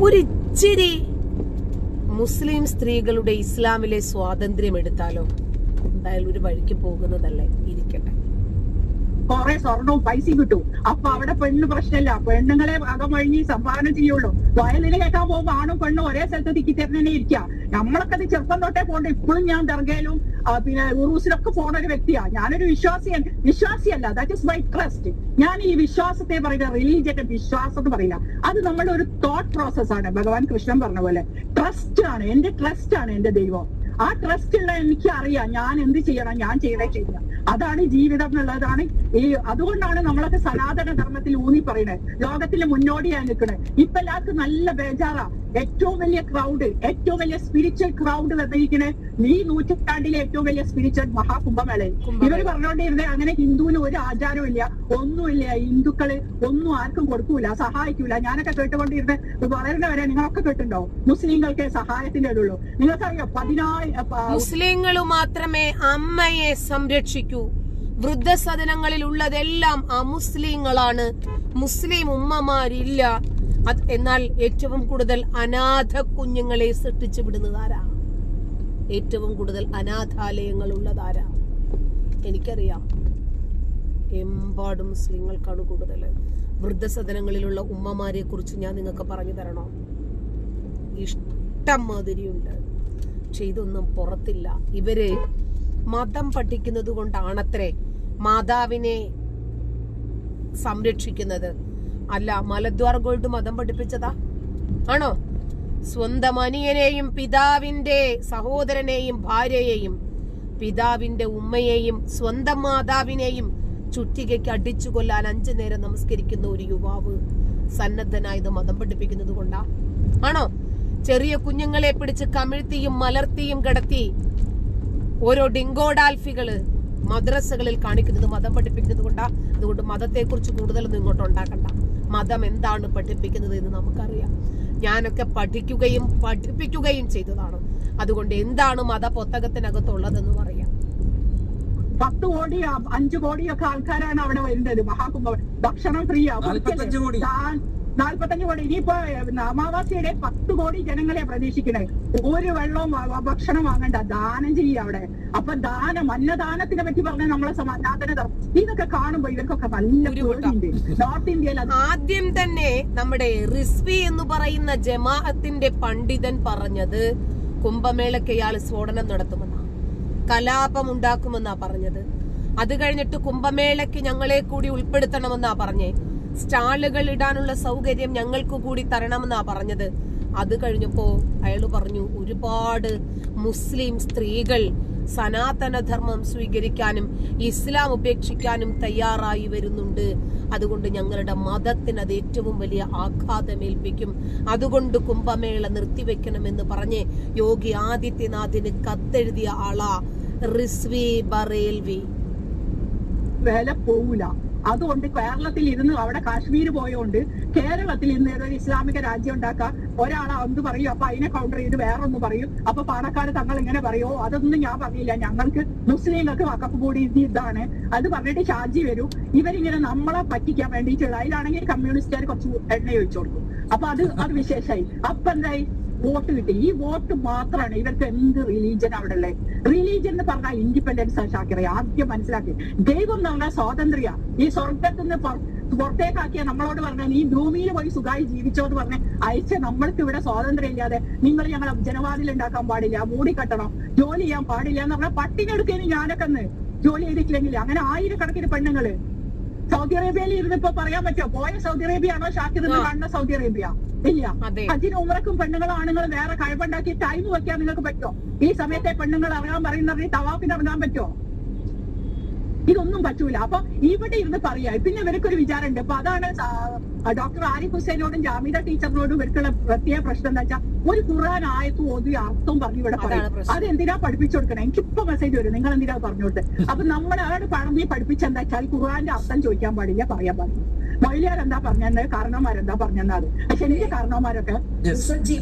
ഒരിച്ചിരി മുസ്ലിം സ്ത്രീകളുടെ ഇസ്ലാമിലെ സ്വാതന്ത്ര്യം എടുത്താലോ? എന്തായാലും ഒരു വഴിക്ക് പോകുന്നതല്ലേ, ഇരിക്കട്ടെ. കുറെ സ്വർണവും പൈസയും കിട്ടും. അപ്പൊ അവിടെ പെണ്ണ് പ്രശ്നമില്ല, പെണ്ണുങ്ങളെ അകമഴിഞ്ഞ് സംഭാവന ചെയ്യുള്ളൂ. വയലിന് കേൾക്കാൻ പോകുമ്പോ ആണും പെണ്ണും ഒരേ സ്ഥലത്ത് തിക്കിത്തന്നെ ഇരിക്കുക. നമ്മളൊക്കെ അത് ചെറുപ്പം തൊട്ടേ പോകണ്ട. ഇപ്പോഴും ഞാൻ ദർഗയിലും പിന്നെ ഉറൂസിലൊക്കെ പോണ ഒരു വ്യക്തിയാ. ഞാനൊരു വിശ്വാസിയല്ല. That is my trust. ഞാൻ ഈ വിശ്വാസത്തെ പറയുക, റിലീജിയന്റെ വിശ്വാസം എന്ന് പറയില്ല, അത് നമ്മളുടെ ഒരു തോട്ട് പ്രോസസ് ആണ്. ഭഗവാൻ കൃഷ്ണൻ പറഞ്ഞ പോലെ ട്രസ്റ്റ് ആണ്, എന്റെ ട്രസ്റ്റ് ആണ് എന്റെ ദൈവം. ആ ട്രസ്റ്റ് ഉള്ള എനിക്ക് അറിയാം ഞാൻ എന്ത് ചെയ്യണം, ഞാൻ ചെയ്യില്ല. അതാണ് ജീവിതം എന്നുള്ളതാണ്. അതുകൊണ്ടാണ് നമ്മളൊക്കെ സനാതന ധർമ്മത്തിൽ ഊന്നി പറയുന്നത്, ലോകത്തിന് മുന്നോടിയായി നിൽക്കുന്നത്. ഇപ്പൊ എല്ലാവർക്കും നല്ല ബേജാറാ. ഏറ്റവും വലിയ ക്രൗഡ്, ഏറ്റവും വലിയ സ്പിരിച്വൽ ക്രൗഡ് വന്നിരിക്കുന്നത് ഈ നൂറ്റാണ്ടിലെ ഏറ്റവും വലിയ സ്പിരിച്വൽ മഹാകുംഭമേള. ഇവര് പറഞ്ഞുകൊണ്ടിരുന്നത് അങ്ങനെ ഹിന്ദുവിന് ഒരു ആചാരവും ഇല്ല, ഒന്നുമില്ല, ഹിന്ദുക്കള് ഒന്നും ആർക്കും കൊടുക്കൂല, സഹായിക്കൂല. ഞാനൊക്കെ കേട്ടുകൊണ്ടിരുന്നത് വളരുന്നവരെ നിങ്ങളൊക്കെ കേട്ടുണ്ടാവും. മുസ്ലിങ്ങൾക്ക് സഹായത്തിന്റെ ഇടുള്ളൂ. നിങ്ങൾക്കറിയാം, 10,000 മുസ്ലിങ്ങൾ മാത്രമേ അമ്മയെ സംരക്ഷിക്കൂ. വൃദ്ധസദനങ്ങളിൽ ഉള്ളതെല്ലാം അമുസ്ലിങ്ങളാണ്, മുസ്ലിം ഉമ്മമാരില്ല. എന്നാൽ ഏറ്റവും കൂടുതൽ അനാഥ കുഞ്ഞുങ്ങളെ സൃഷ്ടിച്ചു വിടുന്നതാരാ? ഏറ്റവും കൂടുതൽ അനാഥാലയങ്ങൾ ഉള്ളതാരാ? എനിക്കറിയാം, എമ്പാടും മുസ്ലിങ്ങൾക്കാണ് കൂടുതൽ. വൃദ്ധസദനങ്ങളിലുള്ള ഉമ്മമാരെ കുറിച്ച് ഞാൻ നിങ്ങൾക്ക് പറഞ്ഞു തരണോ? ഇഷ്ടം മാതിരിയുണ്ട്, പക്ഷെ ഇതൊന്നും പുറത്തില്ല. ഇവര് മതം പഠിക്കുന്നത് കൊണ്ടാണത്രേ മാതാവിനെ സംരക്ഷിക്കുന്നത്. അല്ല, മലദ്വാർ ഗോൾഡ് മതം പഠിപ്പിച്ചതാ ആണോ? സ്വന്തം അനിയനെയും പിതാവിന്റെ സഹോദരനെയും ഭാര്യയെയും പിതാവിന്റെ ഉമ്മയെയും സ്വന്തം മാതാവിനെയും ചുറ്റികയ്ക്ക് അടിച്ചു കൊല്ലാൻ 5 നേരം നമസ്കരിക്കുന്ന ഒരു യുവാവ് സന്നദ്ധനായത് മതം പഠിപ്പിക്കുന്നത് കൊണ്ടാ ആണോ? ചെറിയ കുഞ്ഞുങ്ങളെ പിടിച്ച് കമിഴ്ത്തിയും മലർത്തിയും കിടത്തി ഓരോ ഡിങ്കോഡാൽഫികള് മദ്രസകളിൽ കാണിക്കുന്നത് മതം പഠിപ്പിക്കുന്നത് കൊണ്ടാ. അതുകൊണ്ട് മതത്തെ കുറിച്ച് കൂടുതലൊന്നും ഇങ്ങോട്ട് ഉണ്ടാക്കണ്ട. മതം എന്താണ് പഠിപ്പിക്കുന്നത് എന്ന് നമുക്കറിയാം. ഞാനൊക്കെ പഠിക്കുകയും പഠിപ്പിക്കുകയും ചെയ്തതാണ്. അതുകൊണ്ട് എന്താണ് മത പുസ്തകത്തിനകത്തുള്ളതെന്ന് പറയാം. 10 കോടി 5 കോടിയൊക്കെ ആൾക്കാരാണ് അവിടെ വരുന്നത്. മഹാകുംഭം ഭക്ഷണം ഫ്രീ ആ. 45 കോടി. ഇനിയിപ്പോ അമാവാസിയുടെ 10 കോടി ജനങ്ങളെ പ്രതീക്ഷിക്കണേ. ഒരു വെള്ളവും ഭക്ഷണം വാങ്ങണ്ട, ദാനം ചെയ്യുക അവിടെ. അപ്പൊ അന്നദാനത്തിനെ പറ്റി പറഞ്ഞ നമ്മളെ സനാതന ഇതൊക്കെ കാണുമ്പോ ഇവർക്കൊക്കെ നല്ല പേടിയുണ്ട്. നോർത്ത് ഇന്ത്യയിൽ ആദ്യം തന്നെ നമ്മുടെ റിസ്വി എന്ന് പറയുന്ന ജമാഅത്തിന്റെ പണ്ഡിതൻ പറഞ്ഞത് കുംഭമേളയ്ക്ക് ഇയാൾ സ്ഫോടനം നടത്തുമെന്നാ, കലാപം ഉണ്ടാക്കുമെന്നാ പറഞ്ഞത്. അത് കഴിഞ്ഞിട്ട് കുംഭമേളയ്ക്ക് ഞങ്ങളെ കൂടി ഉൾപ്പെടുത്തണമെന്നാ പറഞ്ഞേ. സ്റ്റാളുകൾ ഇടാനുള്ള സൗകര്യം ഞങ്ങൾക്ക് കൂടി തരണമെന്നാ പറഞ്ഞത്. അത് കഴിഞ്ഞപ്പോ അയാൾ പറഞ്ഞു ഒരുപാട് മുസ്ലിം സ്ത്രീകൾ സനാതനധർമ്മം സ്വീകരിക്കാനും ഇസ്ലാം ഉപേക്ഷിക്കാനും തയ്യാറായി വരുന്നുണ്ട്. അതുകൊണ്ട് ഞങ്ങളുടെ മതത്തിന് അത് ഏറ്റവും വലിയ ആഘാതമേൽപ്പിക്കും. അതുകൊണ്ട് കുംഭമേള നിർത്തിവെക്കണമെന്ന് പറഞ്ഞ് യോഗി ആദിത്യനാഥിന് കത്തെഴുതിയ ആളാ റിസ്വി ബറേൽവി. വില പോവൂല. അതുകൊണ്ട് കേരളത്തിൽ ഇരുന്ന് അവിടെ കാശ്മീർ പോയോണ്ട് കേരളത്തിൽ ഇന്ന് ഏതൊരു ഇസ്ലാമിക രാജ്യം ഉണ്ടാക്കാം. ഒരാളെ എന്ത് പറയും, അപ്പൊ അതിനെ കൗണ്ടർ ചെയ്ത് വേറൊന്ന് പറയും. അപ്പൊ പാണക്കാട് തങ്ങൾ ഇങ്ങനെ പറയോ? അതൊന്നും ഞാൻ പറഞ്ഞില്ല, ഞങ്ങൾക്ക് മുസ്ലിങ്ങൾക്ക് വഖഫ് കൂടി ഇതാണ് അത് പറഞ്ഞിട്ട് ഷാജി വരും. ഇവരിങ്ങനെ നമ്മളെ പറ്റിക്കാൻ വേണ്ടിയിട്ടുള്ള. അതിലാണെങ്കിൽ കമ്മ്യൂണിസ്റ്റുകാർ കുറച്ച് എണ്ണ ഒഴിച്ചു കൊടുക്കും. അപ്പൊ അത് വിശേഷമായി. അപ്പൊ എന്തായി? വോട്ട് കിട്ടി. ഈ വോട്ട് മാത്രമാണ് ഇവർക്ക് എന്ത് റിലീജിയൻ അവിടെ ഉള്ളത്. റിലീജിയൻ എന്ന് പറഞ്ഞാൽ ഇൻഡിപെൻഡൻസ് ഷാക്കിറ ആദ്യം മനസ്സിലാക്കി. ദൈവം എന്ന് പറഞ്ഞാൽ സ്വാതന്ത്ര്യ. ഈ സ്വർഗത്തിൽ നിന്ന് പുറത്തേക്കാക്കിയ നമ്മളോട് പറഞ്ഞാൽ ഈ ഭൂമിയിൽ പോയി സുഖമായി ജീവിച്ചോ എന്ന് പറഞ്ഞ് അയച്ച നമ്മൾക്ക് ഇവിടെ സ്വാതന്ത്ര്യം ഇല്ലാതെ നിങ്ങൾ ഞങ്ങളെ ജനവാതിൽ ഉണ്ടാക്കാൻ പാടില്ല, മൂടിക്കെട്ടണം, ജോലി ചെയ്യാൻ പാടില്ല എന്ന് പറഞ്ഞാൽ പട്ടിനെടുക്കേന് ഞാനൊക്കെ ജോലി ചെയ്തിട്ടില്ലെങ്കിൽ അങ്ങനെ ആയിരക്കണക്കിന് പെണ്ണുങ്ങള് സൗദി അറേബ്യയിൽ ഇരുന്നിപ്പോ പറയാൻ പറ്റുമോ? പോയ സൗദി അറേബ്യ ആണോ ഷാക്കിർ കാണുന്ന സൗദി അറേബ്യ? ഇല്ല. ഹജ്ജിന് ഉംറക്കും പെണ്ണുങ്ങൾ ആണുങ്ങൾ വേറെ കഴിവുണ്ടാക്കി ടൈം വെക്കാൻ നിങ്ങൾക്ക് പറ്റുമോ? ഈ സമയത്തെ പെണ്ണുങ്ങൾ ഇറങ്ങാൻ പറയുന്നത് തവാഫിന് ഇറങ്ങാൻ പറ്റുമോ? ഇതൊന്നും പറ്റൂല. അപ്പൊ ഇവിടെ ഇരുന്ന് പറയാ. പിന്നെ ഇവർക്കൊരു വിചാരമുണ്ട്. അപ്പൊ അതാണ് ഡോക്ടർ ആരിഫ് ഹുസൈനോടും ജാമിദ ടീച്ചറിനോടും ഇവർക്കുള്ള പ്രത്യേക പ്രശ്നം എന്താ വെച്ചാൽ ഒരു ഖുർആൻ ആയത്ത് ഓതി അർത്ഥവും പറഞ്ഞു ഇവിടെ പറയും. അതെന്തിനാ പഠിപ്പിച്ചു കൊടുക്കണം? എനിക്കിപ്പോ മെസ്സേജ് വരും, നിങ്ങൾ എന്തിനാ പറഞ്ഞു കൊടുത്തത്? അപ്പൊ നമ്മൾ ആരോട് പറഞ്ഞ് പഠിപ്പിച്ചെന്താ വെച്ചാൽ ഖുർആന്റെ അർത്ഥം ചോദിക്കാൻ പാടില്ല, പറയാൻ പാടില്ല. മൊയ്ലിയാർ എന്താ പറഞ്ഞത്, കാരണവന്മാരെന്താ പറഞ്ഞത്. പക്ഷെ എനിക്ക് കാരണവന്മാരൊക്കെ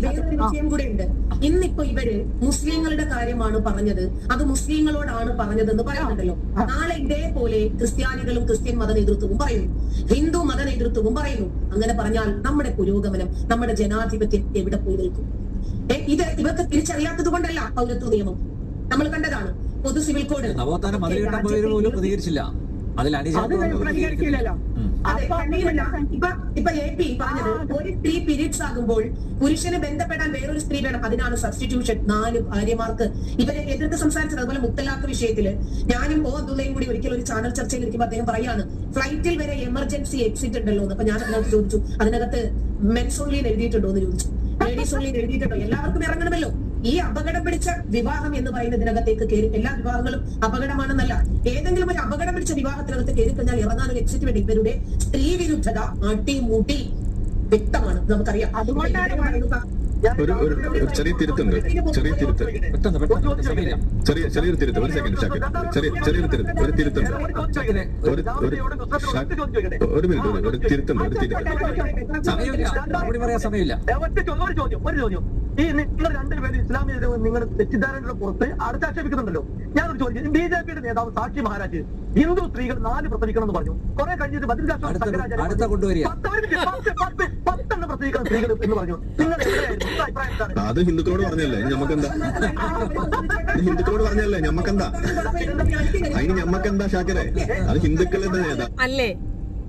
വേറൊരു വിഷയം കൂടെ ഉണ്ട്. ഇന്നിപ്പോ ഇവര് മുസ്ലിങ്ങളുടെ കാര്യമാണ് പറഞ്ഞത്, അത് മുസ്ലിങ്ങളോടാണ് പറഞ്ഞതെന്ന് പറയുന്നുണ്ടല്ലോ. നാളെ ഇതേപോലെ ക്രിസ്ത്യാനികളും ക്രിസ്ത്യൻ മത നേതൃത്വവും പറയുന്നു, ഹിന്ദു മത നേതൃത്വവും പറയുന്നു. അങ്ങനെ പറഞ്ഞാൽ നമ്മുടെ പുരോഗമനം, നമ്മുടെ ജനാധിപത്യം എവിടെ പോയി നിൽക്കും? ഇത് ഇവർക്ക് തിരിച്ചറിയാത്തത് കൊണ്ടല്ല പൗരത്വ നിയമം. നമ്മൾ കണ്ടതാണ് പൊതു സിവിൽ കോഡ്. നവോത്ഥാനം മതിലിട്ട പോലും പ്രതികരിച്ചില്ല, അതിൽ പ്രതികരിക്കില്ലല്ലോ. ഇപ്പൊ AP പറഞ്ഞത് ഒരു സ്ത്രീ പീരീഡ്സ് ആകുമ്പോൾ പുരുഷന് ബന്ധപ്പെടാൻ വേറൊരു സ്ത്രീ വേണം, അതിനാണ് സബ്സ്റ്റിറ്റ്യൂഷൻ. 4 ഭാര്യമാർക്ക് ഇവരെ എതിർത്ത് സംസാരിച്ചത്. അതുപോലെ മുത്തലാഖ് വിഷയത്തില് ഞാനും അബ്ദുള്ളയും കൂടി ഒരിക്കലും ഒരു ചാനൽ ചർച്ചയിൽ ഇരിക്കുമ്പോൾ അദ്ദേഹം പറയാണ് ഫ്ലൈറ്റിൽ വരെ എമർജൻസി എക്സിറ്റ് ഉണ്ടല്ലോ എന്ന്. അപ്പൊ ഞാൻ അതിനകത്ത് ചോദിച്ചു, അതിനകത്ത് മെൻസ് ഓൺലി എഴുതിയിട്ടുണ്ടോ എന്ന് ചോദിച്ചു. ലേഡീസ് ഓൺലി എഴുതിയിട്ടുണ്ടോ? എല്ലാവർക്കും ഇറങ്ങണമല്ലോ. ഈ അപകടം പിടിച്ച വിവാഹം എന്ന് പറയുന്നതിനകത്തേക്ക് കയറി, എല്ലാ വിവാഹങ്ങളും അപകടമാണെന്നല്ല, ഏതെങ്കിലും ഒരു അപകടം പിടിച്ച വിവാഹത്തിനകത്ത് കയറി കഴിഞ്ഞാൽ ഇറങ്ങാൻ ഒരു എക്സിറ്റ് വേണ്ടി. ഇവരുടെ സ്ത്രീ വിരുദ്ധത അടിമുടി വ്യക്തമാണ്, നമുക്കറിയാം. അതുകൊണ്ടാണ് ഒരു ചെറിയ തിരുത്തുണ്ട്, ചെറിയൊരു തിരുത്ത്, ഒരു സെക്കൻഡ് ഷാക്കിർ, ചെറിയൊരു തിരുത്ത്, ഒരു തിരുത്തുണ്ട്, ഒരു മിനിറ്റ്, ഒരു തിരുത്തുണ്ട്, ഒരു സമയമില്ല. ഒരു ചോദ്യം, ഈ നിങ്ങൾ രണ്ടുപേരും ഇസ്ലാമിക നിങ്ങൾ തെറ്റിദ്ധാരണയുടെ പുറത്ത് അടുത്താക്ഷേപിക്കുന്നുണ്ടല്ലോ. ഞാനൊരു ചോദ്യം, BJPയുടെ നേതാവ് സാക്ഷി മഹാരാജ് ഹിന്ദു സ്ത്രീകൾ 4 പ്രസവിക്കണം എന്ന് പറഞ്ഞു. കുറെ കഴിഞ്ഞിട്ട് ബദ്രികാശ്രമം പ്രസവിക്കണം സ്ത്രീകൾ എന്ന് പറഞ്ഞു. നിങ്ങൾ അത് ഹിന്ദുക്കളോട് പറഞ്ഞല്ലേ, ഞമ്മക്കെന്താ? ഹിന്ദുക്കളോട് പറഞ്ഞല്ലേ, ഞമ്മക്കെന്താ? അതിന് ഞമ്മക്കെന്താ ഷാക്കിറെ? അത് ഹിന്ദുക്കളുടെ നേതാ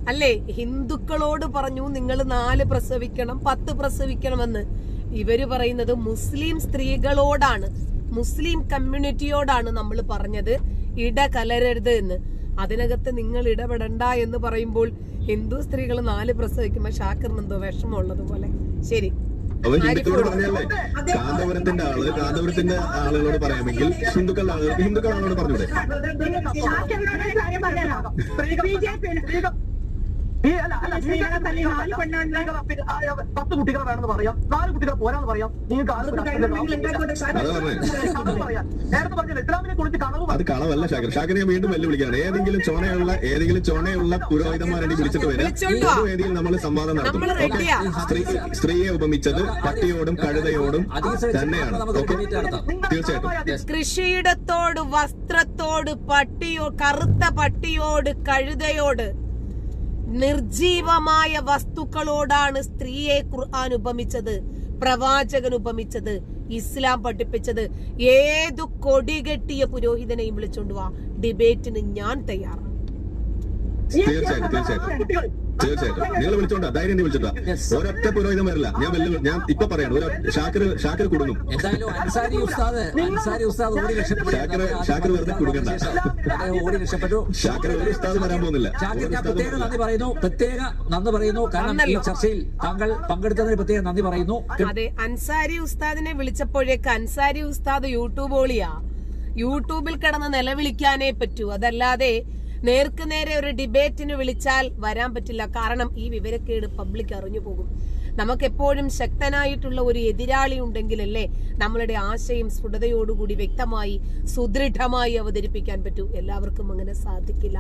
അല്ലേ? ഹിന്ദുക്കളോട് പറഞ്ഞു നിങ്ങൾ 4 പ്രസവിക്കണം, 10 പ്രസവിക്കണമെന്ന്. ഇവര് പറയുന്നത് മുസ്ലിം സ്ത്രീകളോടാണ്, മുസ്ലിം കമ്മ്യൂണിറ്റിയോടാണ് നമ്മൾ പറഞ്ഞത് ഇടകലരരുത് എന്ന്. അതിനകത്ത് നിങ്ങൾ ഇടപെടണ്ട എന്ന് പറയുമ്പോൾ ഹിന്ദു സ്ത്രീകൾ 4 പ്രസവിക്കുമ്പോ ഷാക്കിറിന് എന്തോ വിഷമമുള്ളത് പോലെ. ശരി, ഹിന്ദുക്കളോട് പറഞ്ഞല്ലേ? കാന്തപുരത്തിന്റെ ആളുകളോട് പറയാമെങ്കിൽ ഹിന്ദുക്കളാളോട് പറഞ്ഞൂടെ? പത്ത് കുട്ടികളെ വേണമെന്ന് പറയാം, 4 കുട്ടികളെ പോരാന്ന് പറയാം. അത് കളവല്ല ഷാക്കിർ. ഷാക്കിനെ ഞാൻ വീണ്ടും വെല്ലുവിളിക്കുകയാണ്. ഏതെങ്കിലും ചോണയുള്ള പുരോഹിതന്മാരെ വിളിച്ചിട്ട് വരാം, വേദിയിൽ നമ്മൾ സംവാദം നടത്തും. സ്ത്രീയെ ഉപമിച്ചത് പട്ടിയോടും കഴുതയോടും തന്നെയാണ്. തീർച്ചയായിട്ടും കൃഷിയിടത്തോട്, വസ്ത്രത്തോട്, കറുത്ത പട്ടിയോട്, കഴുതയോട്, നിർജീവമായ വസ്തുക്കളോടാണ് സ്ത്രീയെ ഖുർആൻ ഉപമിച്ചത്, പ്രവാചകൻ ഉപമിച്ചത്, ഇസ്ലാം പഠിപ്പിച്ചത്. ഏതു കൊടികെട്ടിയ പുരോഹിതനെയും വിളിച്ചോണ്ട് വാ, ഡിബേറ്റിന് ഞാൻ തയ്യാറാണ്. തീർച്ചയായിട്ടും നിങ്ങൾ വിളിച്ചോണ്ടാ, ധൈര്യം വിളിച്ചിട്ടാ. ഒരൊറ്റ പുരോഹിതം വരില്ല. ഞാൻ ഇപ്പൊ പറയാണ്, ഷാക്കിർ കുടുങ്ങും. എന്തായാലും അൻസാരി ഉസ്താദ് ഓടി രക്ഷപ്പെട്ടു. ഷാക്കിർ വെറുതെ കുടുങ്ങണ്ട. ഓടി രക്ഷപ്പെട്ടു. ഷാക്കിർ ഒരു ഉസ്താദ് വരാൻ പോകുന്നില്ല. ഷാക്കിർ ഞാൻ പ്രത്യേക നന്ദി പറയുന്നു. കാരണം ഈ ചർച്ചയിൽ താങ്കൾ പങ്കെടുത്തതിന് പ്രത്യേക നന്ദി പറയുന്നു. അതെ, അൻസാരി ഉസ്താദിനെ വിളിച്ചപ്പോഴേക്ക് അൻസാരി ഉസ്താദ് യൂട്യൂബിൽ കിടന്ന് നിലവിളിക്കാനേ പറ്റൂ, അതല്ലാതെ നേർക്ക് നേരെ ഒരു ഡിബേറ്റിന് വിളിച്ചാൽ വരാൻ പറ്റില്ല. കാരണം ഈ വിവരക്കേട് പബ്ലിക് അറിഞ്ഞു പോകും. നമുക്കെപ്പോഴും ശക്തനായിട്ടുള്ള ഒരു എതിരാളി ഉണ്ടെങ്കിലല്ലേ നമ്മളുടെ ആശയം സ്ഫുടതയോടുകൂടി വ്യക്തമായി സുദൃഢമായി അവതരിപ്പിക്കാൻ പറ്റൂ. എല്ലാവർക്കും അങ്ങനെ സാധിക്കില്ല.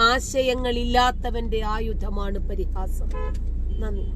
ആശയങ്ങളില്ലാത്തവന്റെ ആയുധമാണ് പരിഹാസം. നന്ദി.